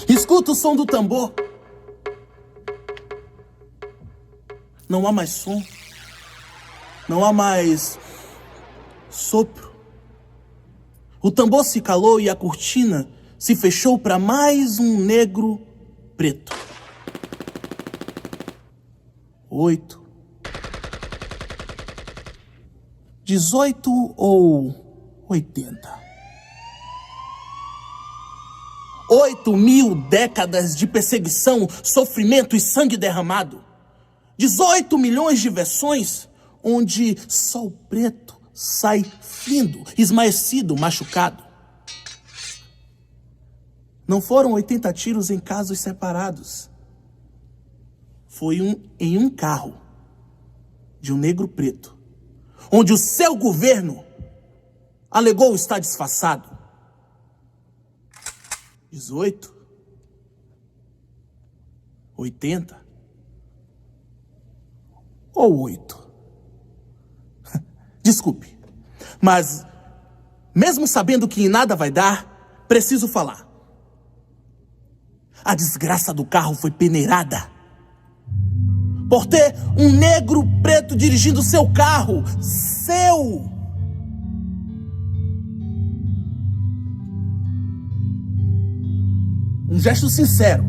Escuta o som do tambor. Não há mais som. Não há mais sopro. O tambor se calou e a cortina se fechou para mais um negro preto. 8, 18 ou 80? 8.000 décadas de perseguição, sofrimento e sangue derramado. 18 milhões de versões onde só o preto sai findo, esmaecido, machucado. Não foram 80 tiros em casos separados. Foi em um carro de um negro preto, onde o seu governo alegou estar disfarçado. 18, 80 ou 8. Desculpe, mas mesmo sabendo que em nada vai dar, preciso falar. A desgraça do carro foi peneirada por ter um negro preto dirigindo seu carro. Um gesto sincero.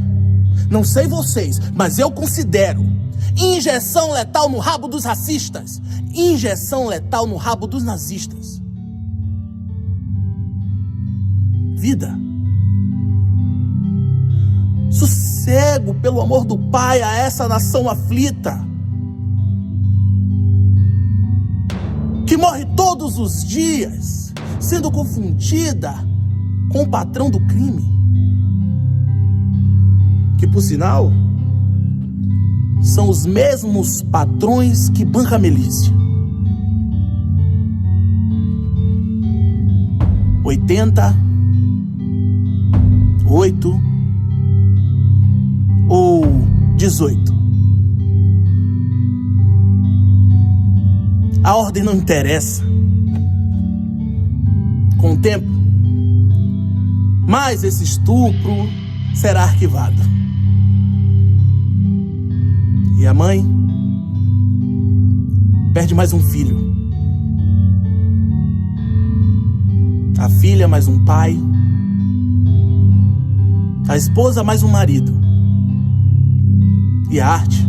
Não sei vocês, mas eu considero. Injeção letal no rabo dos racistas. Injeção letal no rabo dos nazistas. Vida. Sossego, pelo amor do Pai, a essa nação aflita, que morre todos os dias, sendo confundida com o patrão do crime, que, por sinal, são os mesmos patrões que bancam a milícia. 80, 8 ou 18. A ordem não interessa. Com o tempo, mais esse estupro será arquivado. E a mãe perde mais um filho. A filha mais um pai. A esposa mais um marido. E a arte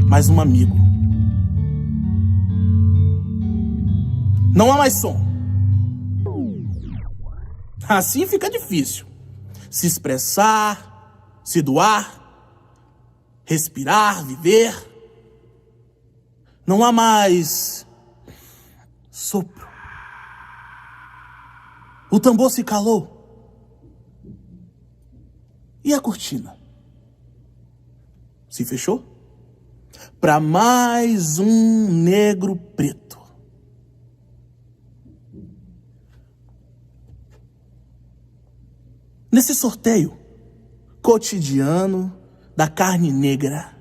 mais um amigo. Não há mais som. Assim fica difícil se expressar, se doar, respirar, viver. Não há mais sopro. O tambor se calou. E a cortina? Se fechou para mais um negro preto. Nesse sorteio cotidiano da carne negra,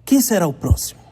quem será o próximo?